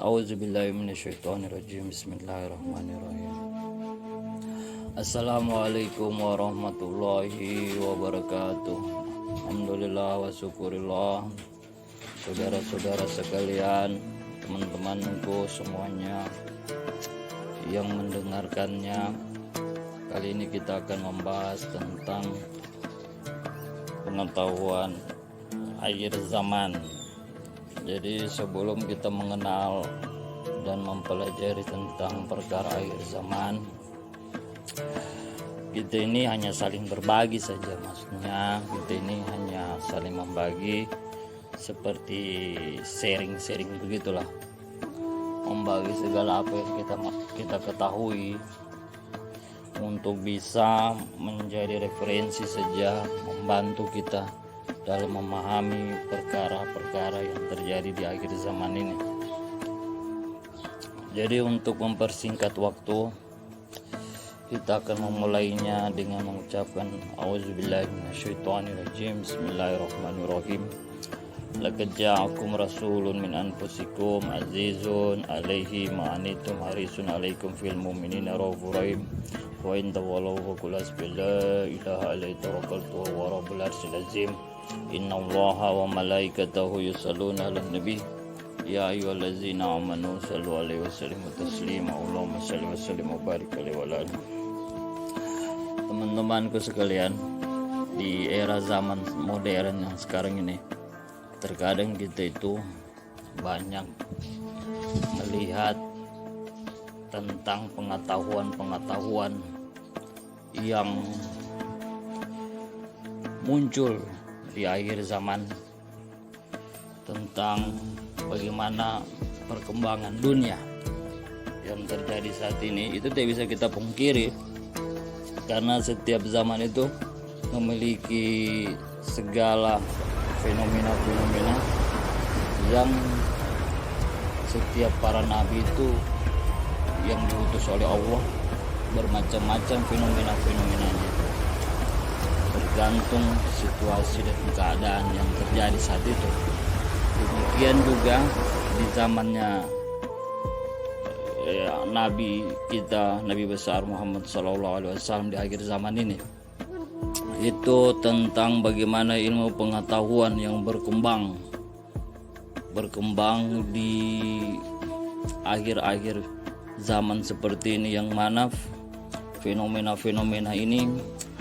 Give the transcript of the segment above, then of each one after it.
A'udzubillahi minasyaitonirrajim. Bismillahirrahmanirrahim. Assalamualaikum warahmatullahi wabarakatuh. Alhamdulillah wa syukurillah. Saudara-saudara sekalian, teman-temanku semuanya yang mendengarkannya, kali ini kita akan membahas tentang pengetahuan akhir zaman. Jadi sebelum kita mengenal dan mempelajari tentang perkara akhir zaman, kita ini hanya saling berbagi saja. Maksudnya kita ini hanya saling membagi, seperti sharing-sharing begitulah, membagi segala apa yang kita ketahui untuk bisa menjadi referensi saja, membantu kita dalam memahami perkara-perkara yang terjadi di akhir zaman ini. Jadi untuk mempersingkat waktu, kita akan memulainya dengan mengucapkan A'udzubillahi minasyaitonirrajim. Bismillahirrahmanirrahim. Laqad ja'akum rasulun min anfusikum azizun 'alaihi ma anittum harisun 'alaikum fil mu'minina raufur rahim. Wa in tawallaw faqul hasbiyallahu la ilaha illa tawakkaltu wa rabbul arsyil azim. Inna allaha wa malaikatahu yusalluna 'alan nabi ya ayyuhallazina amanu sallu 'alaihi wa sallimu taslima. Allahumma shalli wa sallim wa barik alaihi wa alihi. Teman-temanku sekalian, di era zaman modern yang sekarang ini, terkadang kita itu banyak melihat tentang pengetahuan-pengetahuan yang muncul di akhir zaman tentang bagaimana perkembangan dunia yang terjadi saat ini. Itu tidak bisa kita pungkiri, karena setiap zaman itu memiliki segala fenomena-fenomena yang setiap para nabi itu yang diutus oleh Allah, bermacam-macam fenomena-fenomenanya, tergantung situasi dan keadaan yang terjadi saat itu. Demikian juga di zamannya Nabi kita, Nabi besar Muhammad SAW di akhir zaman ini, itu tentang bagaimana ilmu pengetahuan yang berkembang di akhir-akhir zaman seperti ini, yang mana fenomena-fenomena ini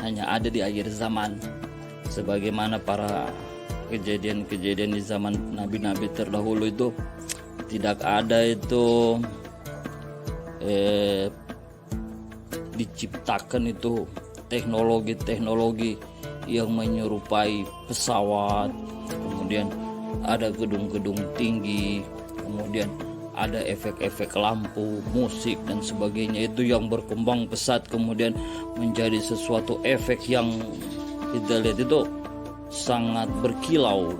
hanya ada di akhir zaman, sebagaimana para kejadian-kejadian di zaman nabi-nabi terdahulu itu tidak ada itu diciptakan itu teknologi-teknologi yang menyerupai pesawat, kemudian ada gedung-gedung tinggi, kemudian ada efek-efek lampu, musik dan sebagainya, itu yang berkembang pesat kemudian menjadi sesuatu efek yang kita lihat itu sangat berkilau,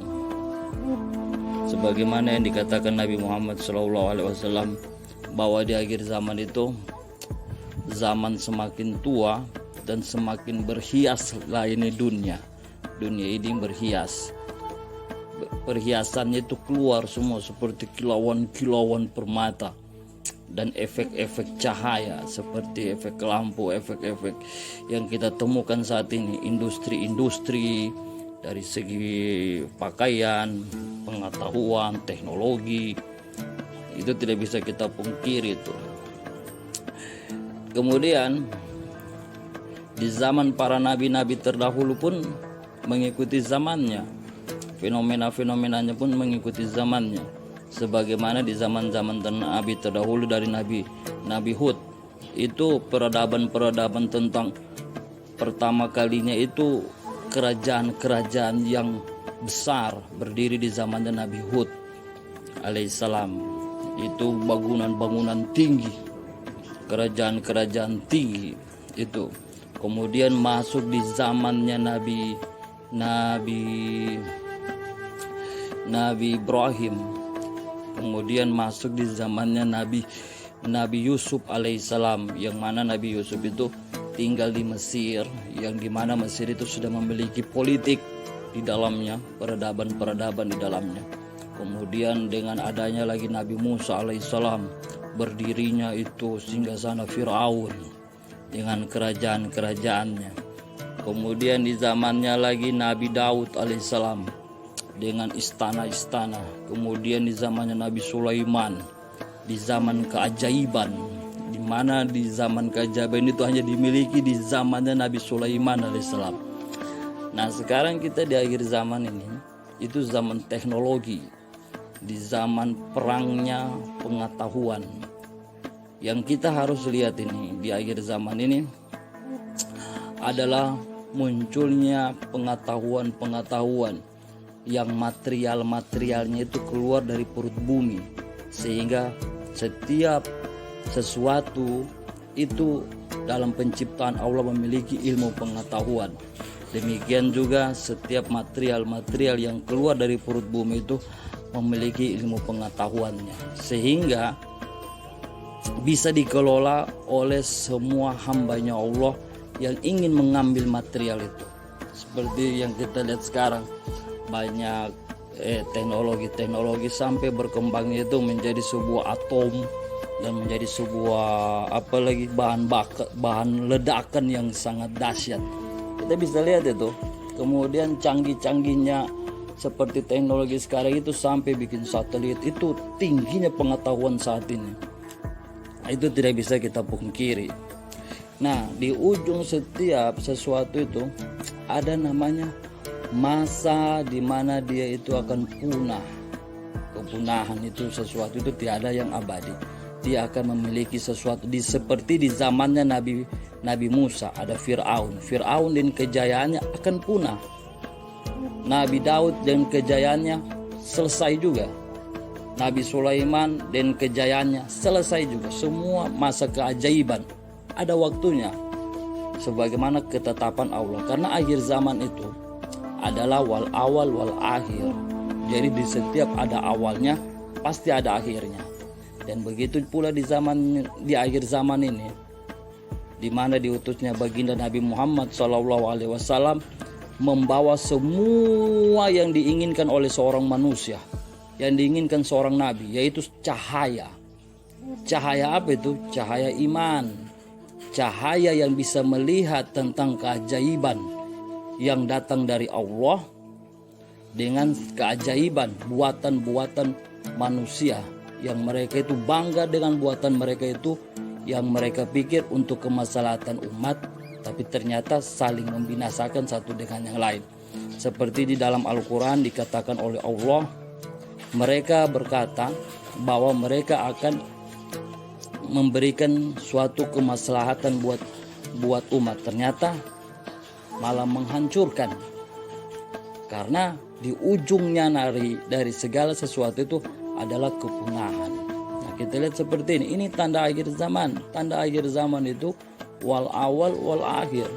sebagaimana yang dikatakan Nabi Muhammad SAW bahwa di akhir zaman itu zaman semakin tua dan semakin berhias lah ini dunia ini berhias, perhiasannya itu keluar semua seperti kilauan-kilauan permata dan efek-efek cahaya seperti efek lampu, efek-efek yang kita temukan saat ini. Industri-industri dari segi pakaian, pengetahuan, teknologi, itu tidak bisa kita pungkiri itu. Kemudian di zaman para nabi-nabi terdahulu pun mengikuti zamannya, fenomena-fenomenanya pun mengikuti zamannya, sebagaimana di zaman-zaman nabi terdahulu dari Nabi Hud, itu peradaban tentang pertama kalinya itu kerajaan-kerajaan yang besar berdiri di zamannya Nabi Hud alaihissalam. Itu bangunan-bangunan tinggi, kerajaan-kerajaan tinggi itu. Kemudian masuk di zamannya Nabi Ibrahim, kemudian masuk di zamannya Nabi Yusuf alaihissalam, yang mana Nabi Yusuf itu tinggal di Mesir, yang dimana Mesir itu sudah memiliki politik di dalamnya, peradaban di dalamnya. Kemudian dengan adanya lagi Nabi Musa alaihissalam, berdirinya itu singgasana Fir'aun dengan kerajaan-kerajaannya. Kemudian di zamannya lagi Nabi Daud alaihissalam dengan istana-istana. Kemudian di zamannya Nabi Sulaiman, di zaman keajaiban, di mana di zaman keajaiban itu hanya dimiliki di zamannya Nabi Sulaiman alaihissalam. Nah sekarang kita di akhir zaman ini, itu zaman teknologi, di zaman perangnya pengetahuan. Yang kita harus lihat ini di akhir zaman ini adalah munculnya pengetahuan-pengetahuan yang material-materialnya itu keluar dari perut bumi, sehingga setiap sesuatu itu dalam penciptaan Allah memiliki ilmu pengetahuan. Demikian juga setiap material-material yang keluar dari perut bumi itu memiliki ilmu pengetahuannya, sehingga bisa dikelola oleh semua hambanya Allah yang ingin mengambil material itu. Seperti yang kita lihat sekarang, banyak teknologi sampai berkembangnya itu menjadi sebuah atom dan menjadi sebuah apalagi bahan ledakan yang sangat dahsyat. Kita bisa lihat itu. Kemudian canggih-canggihnya seperti teknologi sekarang itu sampai bikin satelit, itu tingginya pengetahuan saat ini. Itu tidak bisa kita pungkiri. Nah, di ujung setiap sesuatu itu ada namanya masa di mana dia itu akan punah. Kepunahan itu sesuatu itu tidak ada yang abadi. Dia akan memiliki sesuatu seperti di zamannya Nabi Musa ada Fir'aun. Fir'aun dan kejayaannya akan punah. Nabi Daud dan kejayaannya selesai juga. Nabi Sulaiman dan kejayaannya selesai juga. Semua masa keajaiban ada waktunya, sebagaimana ketetapan Allah. Karena akhir zaman itu adalah wal awal wal akhir. Jadi di setiap ada awalnya pasti ada akhirnya. Dan begitu pula di akhir zaman ini, di mana diutusnya baginda Nabi Muhammad SAW membawa semua yang diinginkan oleh seorang manusia, yang diinginkan seorang nabi, yaitu cahaya. Cahaya apa itu? Cahaya iman. Cahaya yang bisa melihat tentang keajaiban yang datang dari Allah dengan keajaiban buatan-buatan manusia yang mereka itu bangga dengan buatan mereka itu, yang mereka pikir untuk kemaslahatan umat, tapi ternyata saling membinasakan satu dengan yang lain. Seperti di dalam Al-Quran dikatakan oleh Allah, mereka berkata bahwa mereka akan memberikan suatu kemaslahatan buat umat, ternyata malah menghancurkan. Karena di ujungnya dari segala sesuatu itu adalah kepunahan. Nah, kita lihat seperti ini. Ini tanda akhir zaman. Tanda akhir zaman itu wal awal wal akhir.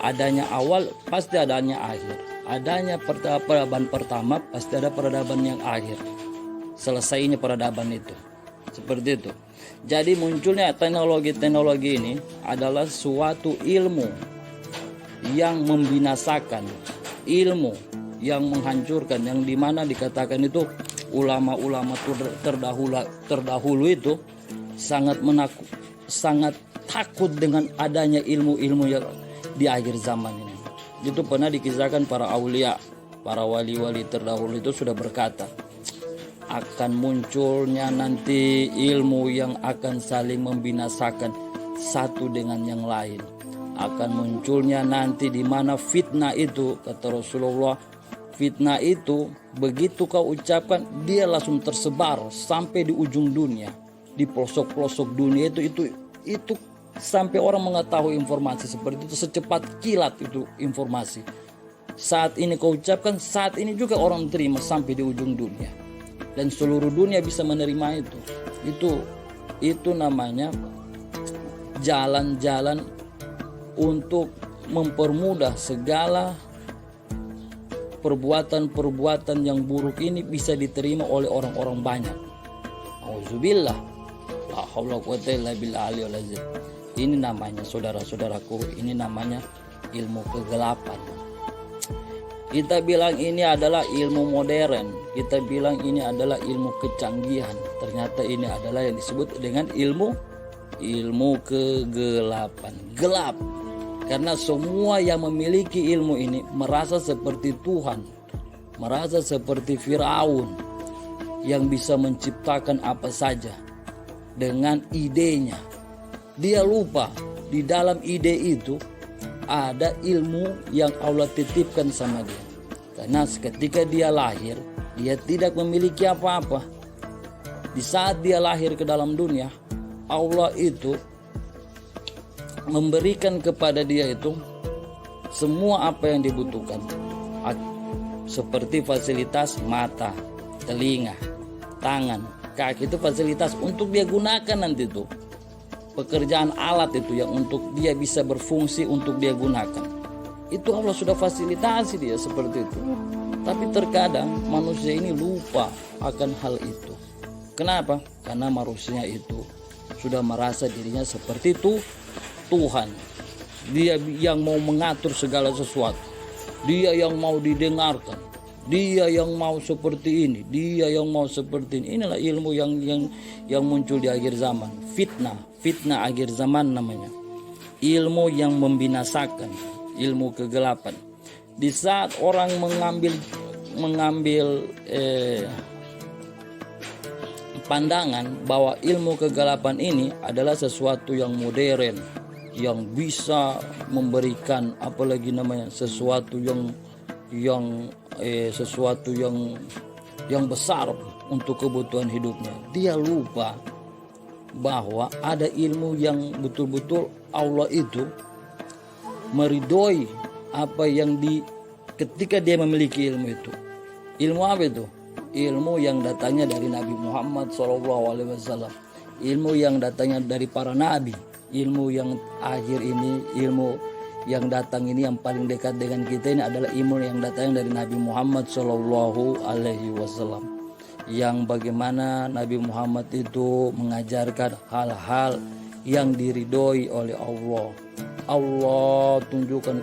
Adanya awal pasti adanya akhir. Adanya peradaban pertama pasti ada peradaban yang akhir. Selesainya peradaban itu. Seperti itu. Jadi munculnya teknologi-teknologi ini adalah suatu ilmu yang membinasakan, ilmu yang menghancurkan, yang dimana dikatakan itu ulama-ulama terdahulu itu sangat takut dengan adanya ilmu-ilmu yang di akhir zaman ini. Itu pernah dikisahkan para aulia, para wali-wali terdahulu itu sudah berkata, akan munculnya nanti ilmu yang akan saling membinasakan satu dengan yang lain. Akan munculnya nanti di mana fitnah itu, kata Rasulullah, fitnah itu begitu kau ucapkan dia langsung tersebar sampai di ujung dunia, di pelosok-pelosok dunia itu sampai orang mengetahui informasi seperti itu secepat kilat itu informasi. Saat ini kau ucapkan, saat ini juga orang terima sampai di ujung dunia. Dan seluruh dunia bisa menerima itu. Itu namanya jalan-jalan untuk mempermudah segala perbuatan-perbuatan yang buruk ini bisa diterima oleh orang-orang banyak. Auzubillah. La haula quwwata illa billahi al azim. Ini namanya saudara-saudaraku, ini namanya ilmu kegelapan. Kita bilang ini adalah ilmu modern, kita bilang ini adalah ilmu kecanggihan. Ternyata ini adalah yang disebut dengan ilmu kegelapan. Gelap. Karena semua yang memiliki ilmu ini merasa seperti Tuhan, merasa seperti Firaun yang bisa menciptakan apa saja dengan idenya. Dia lupa di dalam ide itu ada ilmu yang Allah titipkan sama dia. Karena ketika dia lahir, dia tidak memiliki apa-apa. Di saat dia lahir ke dalam dunia, Allah itu memberikan kepada dia itu semua apa yang dibutuhkan. Seperti fasilitas mata, telinga, tangan, kaki, itu fasilitas untuk dia gunakan nanti itu. Pekerjaan alat itu yang untuk dia bisa berfungsi untuk dia gunakan. Itu Allah sudah fasilitasi dia seperti itu. Tapi terkadang manusia ini lupa akan hal itu. Kenapa? Karena manusia itu sudah merasa dirinya seperti itu Tuhan. Dia yang mau mengatur segala sesuatu. Dia yang mau didengarkan. Dia yang mau seperti ini. Dia yang mau seperti ini. Inilah ilmu yang muncul di akhir zaman. Fitnah akhir zaman namanya. Ilmu yang membinasakan, ilmu kegelapan. Di saat orang mengambil pandangan bahwa ilmu kegelapan ini adalah sesuatu yang modern, yang bisa memberikan apalagi namanya sesuatu yang besar untuk kebutuhan hidupnya. Dia lupa bahwa ada ilmu yang betul-betul Allah itu meridhoi apa yang ketika dia memiliki ilmu itu. Ilmu apa itu? Ilmu yang datangnya dari Nabi Muhammad SAW. Ilmu yang datangnya dari para nabi. Ilmu yang akhir ini, ilmu yang datang ini yang paling dekat dengan kita ini adalah ilmu yang datangnya dari Nabi Muhammad SAW. Yang bagaimana Nabi Muhammad itu mengajarkan hal-hal yang diridhoi oleh Allah. Allah berikan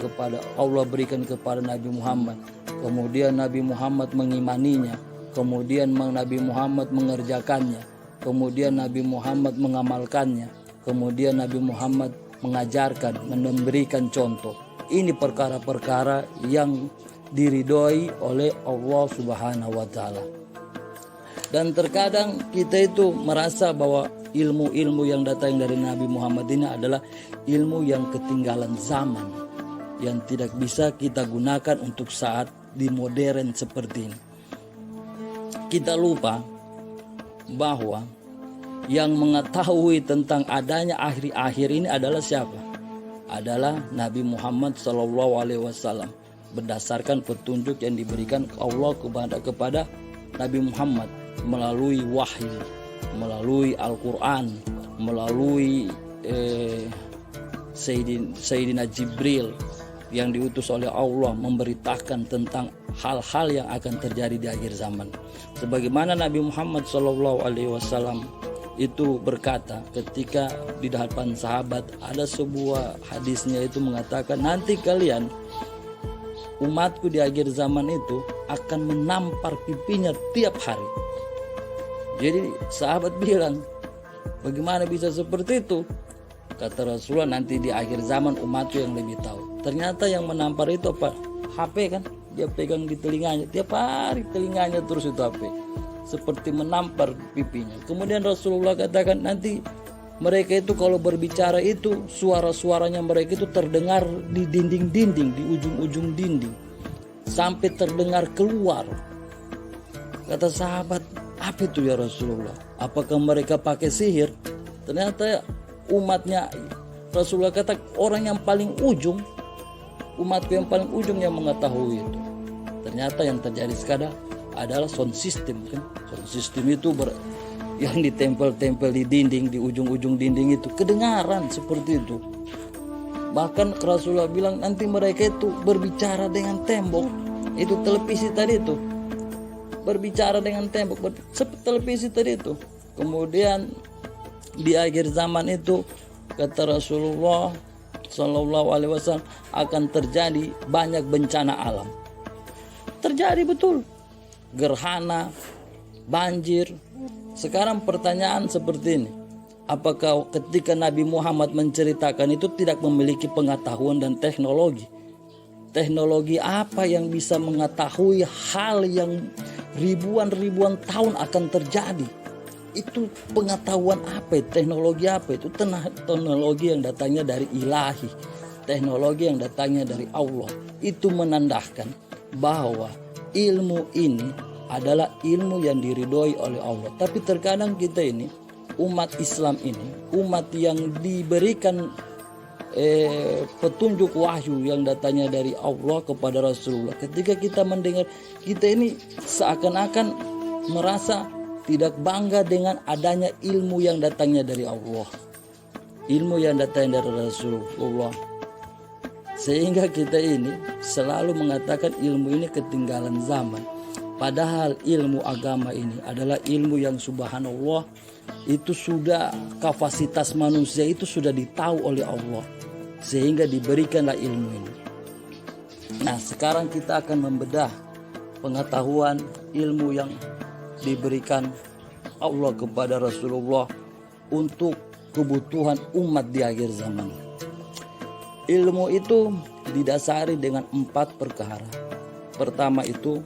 kepada Nabi Muhammad. Kemudian Nabi Muhammad mengimaninya. Kemudian Nabi Muhammad mengerjakannya. Kemudian Nabi Muhammad mengamalkannya. Kemudian Nabi Muhammad mengajarkan, memberikan contoh. Ini perkara-perkara yang diridhoi oleh Allah Subhanahu wa taala. Dan terkadang kita itu merasa bahwa ilmu-ilmu yang datang dari Nabi Muhammad ini adalah ilmu yang ketinggalan zaman, yang tidak bisa kita gunakan untuk saat di modern seperti ini. Kita lupa bahwa yang mengetahui tentang adanya akhir-akhir ini adalah siapa? Adalah Nabi Muhammad SAW, berdasarkan petunjuk yang diberikan Allah kepada Nabi Muhammad melalui wahyu, melalui Al-Quran, melalui Sayyidina Jibril yang diutus oleh Allah memberitakan tentang hal-hal yang akan terjadi di akhir zaman. Sebagaimana Nabi Muhammad SAW itu berkata ketika di hadapan sahabat, ada sebuah hadisnya itu mengatakan, nanti kalian umatku di akhir zaman itu akan menampar pipinya tiap hari. Jadi sahabat bilang, bagaimana bisa seperti itu? Kata Rasulullah, nanti di akhir zaman umatku yang lebih tahu. Ternyata yang menampar itu apa? HP kan? Dia pegang di telinganya, tiap hari telinganya terus itu HP. Seperti menampar pipinya. Kemudian Rasulullah katakan, nanti mereka itu kalau berbicara itu suara-suaranya mereka itu terdengar di dinding-dinding, di ujung-ujung dinding, sampai terdengar keluar. Kata sahabat, apa itu ya Rasulullah? Apakah mereka pakai sihir? Ternyata umatnya Rasulullah kata, orang yang paling ujung, umatku yang paling ujung yang mengetahui itu. Ternyata yang terjadi sekarang adalah sound system kan. Sound system itu yang ditempel-tempel di dinding, di ujung-ujung dinding itu kedengaran seperti itu. Bahkan Rasulullah bilang nanti mereka itu berbicara dengan tembok. Itu televisi tadi itu, berbicara dengan tembok, seperti televisi tadi itu. Kemudian di akhir zaman itu kata Rasulullah SAW akan terjadi banyak bencana alam. terjadi betul. Gerhana, banjir. Sekarang pertanyaan seperti ini. Apakah ketika Nabi Muhammad menceritakan itu tidak memiliki pengetahuan dan teknologi? Teknologi apa yang bisa mengetahui hal yang ribuan tahun akan terjadi? Itu pengetahuan apa? Teknologi apa? Itu teknologi yang datangnya dari ilahi. Teknologi yang datangnya dari Allah. Itu menandakan bahwa ilmu ini adalah ilmu yang diridhoi oleh Allah. Tapi terkadang kita ini, umat Islam ini, umat yang diberikan petunjuk wahyu yang datangnya dari Allah kepada Rasulullah, ketika kita mendengar, kita ini seakan-akan merasa tidak bangga dengan adanya ilmu yang datangnya dari Allah, ilmu yang datangnya dari Rasulullah, sehingga kita ini selalu mengatakan ilmu ini ketinggalan zaman. Padahal ilmu agama ini adalah ilmu yang subhanallah, itu sudah kapasitas manusia itu sudah ditahu oleh Allah, sehingga diberikanlah ilmu ini. Nah, sekarang kita akan membedah pengetahuan ilmu yang diberikan Allah kepada Rasulullah untuk kebutuhan umat di akhir zaman. Ilmu itu didasari dengan 4 perkara. Pertama itu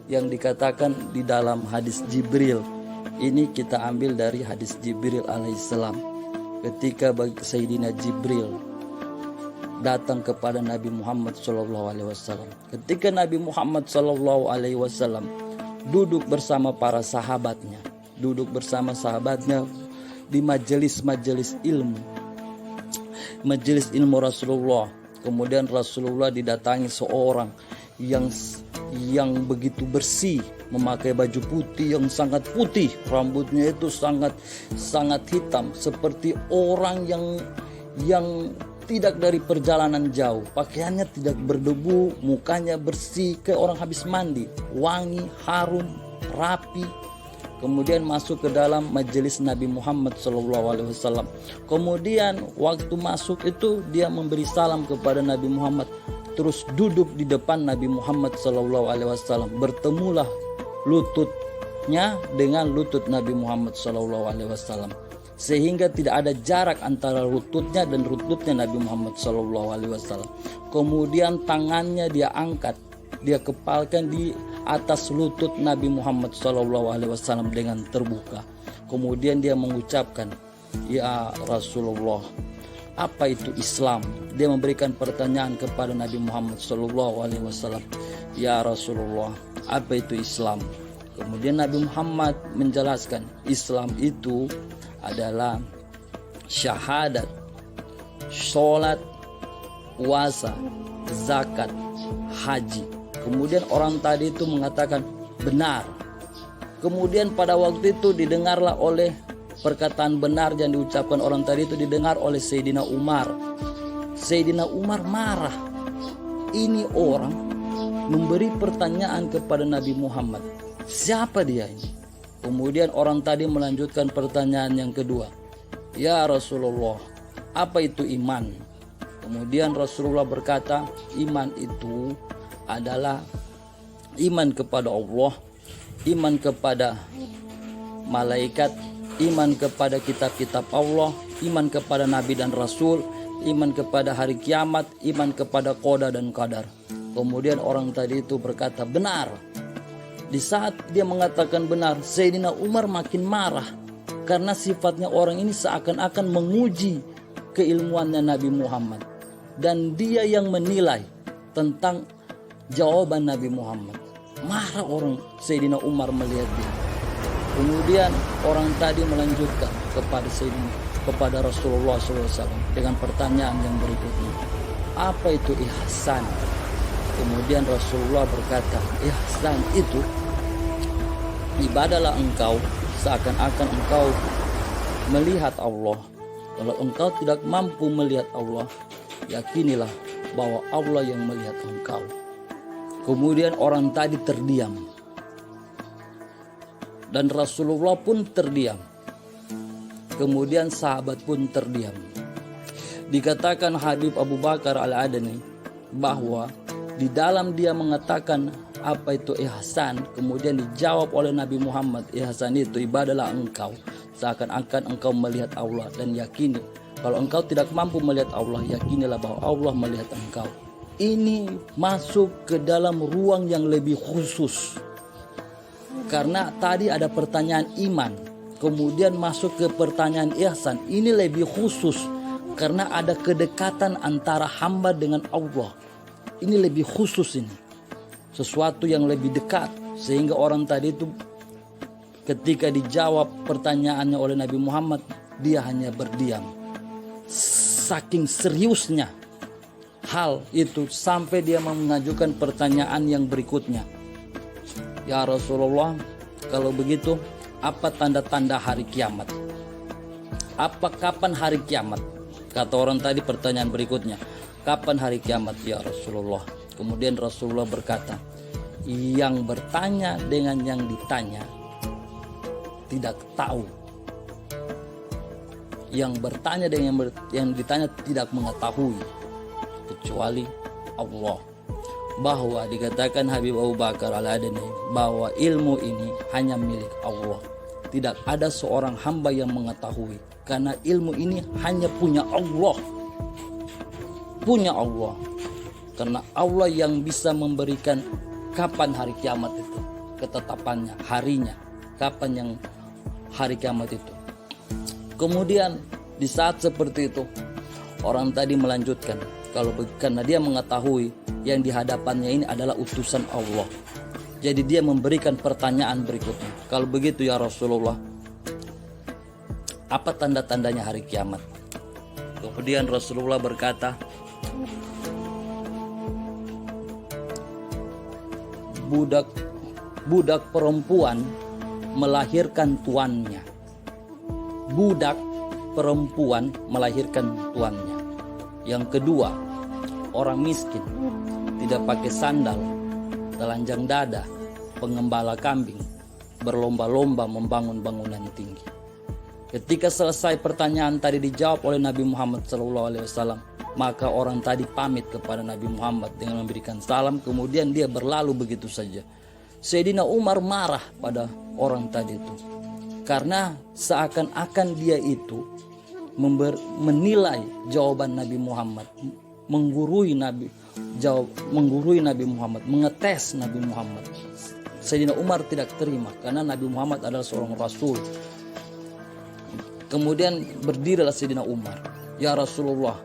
yang dikatakan di dalam hadis Jibril. Ini kita ambil dari hadis Jibril alaihissalam. Ketika Sayyidina Jibril datang kepada Nabi Muhammad SAW. Ketika Nabi Muhammad SAW duduk bersama para sahabatnya, duduk bersama sahabatnya di majelis ilmu, majelis ilmu Rasulullah. Kemudian Rasulullah didatangi seorang yang begitu bersih, memakai baju putih yang sangat putih, rambutnya itu sangat hitam, seperti orang yang tidak dari perjalanan jauh, pakaiannya tidak berdebu, mukanya bersih kayak orang habis mandi, wangi, harum, rapi. Kemudian masuk ke dalam majelis Nabi Muhammad SAW. Kemudian waktu masuk itu dia memberi salam kepada Nabi Muhammad, terus duduk di depan Nabi Muhammad SAW. Bertemulah lututnya dengan lutut Nabi Muhammad SAW, sehingga tidak ada jarak antara lututnya dan lututnya Nabi Muhammad SAW. Kemudian tangannya dia angkat, dia kepalkan di atas lutut Nabi Muhammad SAW dengan terbuka. Kemudian dia mengucapkan, "Ya Rasulullah, apa itu Islam?" Dia memberikan pertanyaan kepada Nabi Muhammad SAW. "Ya Rasulullah, apa itu Islam?" Kemudian Nabi Muhammad menjelaskan, Islam itu adalah syahadat, sholat, puasa, zakat, haji. Kemudian orang tadi itu mengatakan benar. Kemudian pada waktu itu didengarlah oleh perkataan benar yang diucapkan orang tadi itu didengar oleh Sayyidina Umar. Sayyidina Umar marah. Ini orang memberi pertanyaan kepada Nabi Muhammad. Siapa dia ini? Kemudian orang tadi melanjutkan pertanyaan yang kedua. "Ya Rasulullah, apa itu iman?" Kemudian Rasulullah berkata, iman itu adalah iman kepada Allah, iman kepada malaikat, iman kepada kitab-kitab Allah, iman kepada nabi dan rasul, iman kepada hari kiamat, iman kepada qada dan qadar. Kemudian orang tadi itu berkata benar. Di saat dia mengatakan benar, Sayyidina Umar makin marah karena sifatnya orang ini seakan-akan menguji keilmuannya Nabi Muhammad, dan dia yang menilai tentang jawaban Nabi Muhammad. Marah orang Sayyidina Umar melihat dia. Kemudian orang tadi melanjutkan kepada Rasulullah SAW dengan pertanyaan yang berikutnya. Apa itu ihsan? Kemudian Rasulullah berkata, ihsan itu ibadahlah engkau seakan-akan engkau melihat Allah. Kalau engkau tidak mampu melihat Allah, yakinilah bahwa Allah yang melihat engkau. Kemudian orang tadi terdiam, dan Rasulullah pun terdiam. Kemudian sahabat pun terdiam. Dikatakan Habib Abu Bakar Al-Adani bahwa di dalam dia mengatakan apa itu ihsan, kemudian dijawab oleh Nabi Muhammad, ihsan itu ibadahlah engkau seakan-akan engkau melihat Allah, dan yakini kalau engkau tidak mampu melihat Allah, yakinilah bahwa Allah melihat engkau. Ini masuk ke dalam ruang yang lebih khusus. Karena tadi ada pertanyaan iman, kemudian masuk ke pertanyaan ihsan. Ini lebih khusus karena ada kedekatan antara hamba dengan Allah. Ini lebih khusus ini. Sesuatu yang lebih dekat, sehingga orang tadi itu ketika dijawab pertanyaannya oleh Nabi Muhammad, dia hanya berdiam. Saking seriusnya hal itu sampai dia mengajukan pertanyaan yang berikutnya. Ya Rasulullah, kalau begitu apa tanda-tanda hari kiamat? Kapan hari kiamat? Kata orang tadi pertanyaan berikutnya, kapan hari kiamat ya Rasulullah? Kemudian Rasulullah berkata, yang bertanya dengan yang ditanya tidak tahu. Yang bertanya dengan yang ditanya tidak mengetahui, kecuali Allah. Bahwa dikatakan Habib Abu Bakar Al-Adani bahwa ilmu ini hanya milik Allah. Tidak ada seorang hamba yang mengetahui, karena ilmu ini hanya punya Allah. Punya Allah. Karena Allah yang bisa memberikan kapan hari kiamat itu, ketetapannya, harinya, kapan yang hari kiamat itu. Kemudian di saat seperti itu, orang tadi melanjutkan, karena dia mengetahui yang di hadapannya ini adalah utusan Allah. Jadi dia memberikan pertanyaan berikutnya. Kalau begitu ya Rasulullah, apa tanda-tandanya hari kiamat? Kemudian Rasulullah berkata, budak perempuan melahirkan tuannya. Budak perempuan melahirkan tuannya. Yang kedua, orang miskin tidak pakai sandal, telanjang dada, pengembala kambing, berlomba-lomba membangun bangunan tinggi. Ketika selesai pertanyaan tadi dijawab oleh Nabi Muhammad SAW, maka orang tadi pamit kepada Nabi Muhammad dengan memberikan salam, kemudian dia berlalu begitu saja. Sayyidina Umar marah pada orang tadi itu, karena seakan-akan dia itu menilai jawaban Nabi Muhammad, menggurui Nabi Muhammad, mengetes Nabi Muhammad. Sayyidina Umar tidak terima karena Nabi Muhammad adalah seorang rasul. Kemudian berdirilah Sayyidina Umar, ya Rasulullah.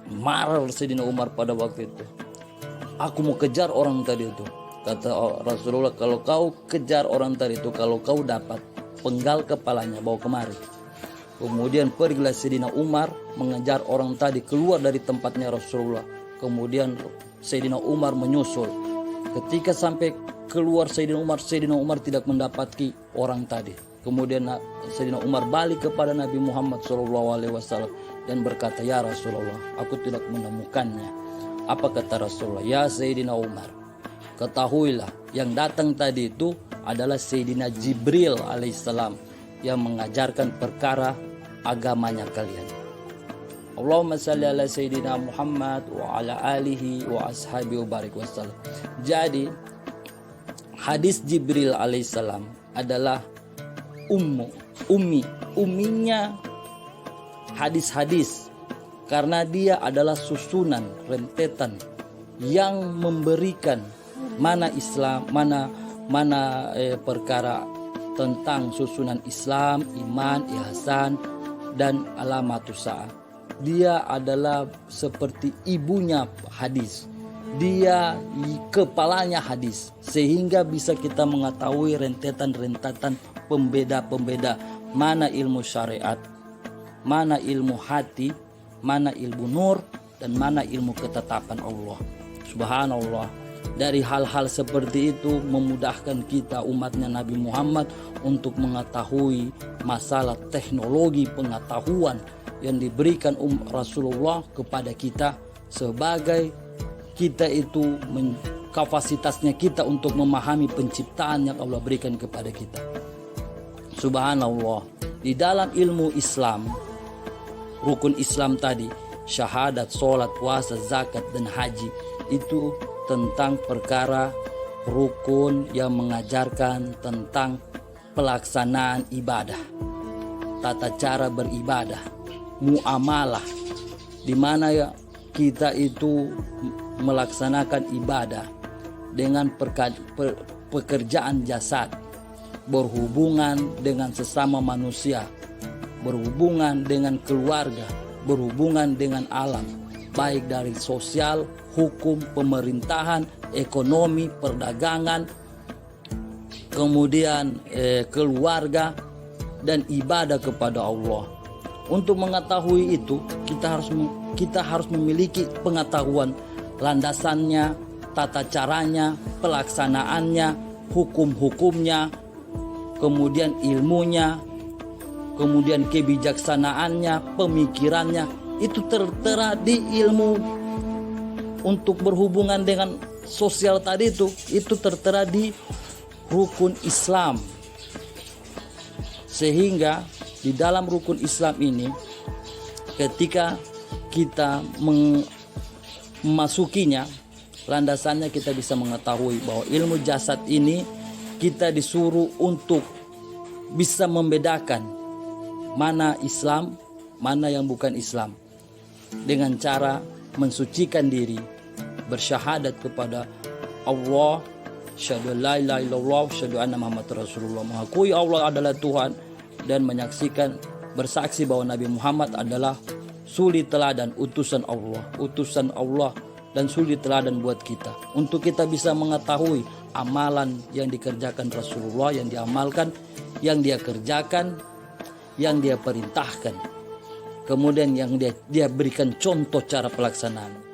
Marah Sayyidina Umar pada waktu itu. Aku mau kejar orang tadi itu. Kata Rasulullah, kalau kau kejar orang tadi itu, kalau kau dapat, penggal kepalanya, bawa kemari. Kemudian pergilah Sayyidina Umar mengejar orang tadi keluar dari tempatnya Rasulullah. Kemudian Sayyidina Umar menyusul. Ketika sampai keluar Sayyidina Umar tidak mendapati orang tadi. Kemudian Sayyidina Umar balik kepada Nabi Muhammad SAW dan berkata, ya Rasulullah, aku tidak menemukannya. Apa kata Rasulullah? Ya Sayyidina Umar, ketahuilah yang datang tadi itu adalah Sayyidina Jibril alaihissalam yang mengajarkan perkara agamanya kalian. Allahumma salli ala Sayyidina Muhammad wa ala alihi wa ashabihi wa barik wasallam. Jadi hadis Jibril alaihissalam adalah umminya hadis-hadis, karena dia adalah susunan, rentetan yang memberikan mana Islam, mana perkara tentang susunan Islam, iman, ihsan, dan alamatus sa'ah. Dia adalah seperti ibunya hadis. Dia kepalanya hadis, sehingga bisa kita mengetahui rentetan-rentetan pembeda-pembeda mana ilmu syariat, mana ilmu hati, mana ilmu nur, dan mana ilmu ketetapan Allah. Subhanallah. Dari hal-hal seperti itu memudahkan kita umatnya Nabi Muhammad untuk mengetahui masalah teknologi pengetahuan yang diberikan Rasulullah kepada kita, sebagai kita itu kapasitasnya kita untuk memahami penciptaan yang Allah berikan kepada kita. Subhanallah. Di dalam ilmu Islam, rukun Islam tadi, syahadat, sholat, puasa, zakat, dan haji, itu tentang perkara rukun yang mengajarkan tentang pelaksanaan ibadah, tata cara beribadah, muamalah, di mana ya kita itu melaksanakan ibadah dengan pekerjaan jasad, berhubungan dengan sesama manusia, berhubungan dengan keluarga, berhubungan dengan alam, baik dari sosial, hukum, pemerintahan, ekonomi, perdagangan, kemudian keluarga, dan ibadah kepada Allah. Untuk mengetahui itu, kita harus memiliki pengetahuan landasannya, tata caranya, pelaksanaannya, hukum-hukumnya, kemudian ilmunya, kemudian kebijaksanaannya, pemikirannya. Itu tertera di ilmu untuk berhubungan dengan sosial tadi itu tertera di rukun Islam. Sehingga di dalam rukun Islam ini, ketika kita memasukinya, landasannya kita bisa mengetahui bahwa ilmu jasad ini kita disuruh untuk bisa membedakan mana Islam, mana yang bukan Islam, dengan cara mensucikan diri, bersyahadat kepada Allah, syahadu la ilaha illallah, syahadu anna Muhammad Rasulullah, mengakui Allah adalah Tuhan, dan menyaksikan, bersaksi bahwa Nabi Muhammad adalah suri teladan, utusan Allah dan suri teladan buat kita. Untuk kita bisa mengetahui amalan yang dikerjakan Rasulullah, yang diamalkan, yang dia kerjakan, yang dia perintahkan, kemudian yang dia berikan contoh cara pelaksanaan.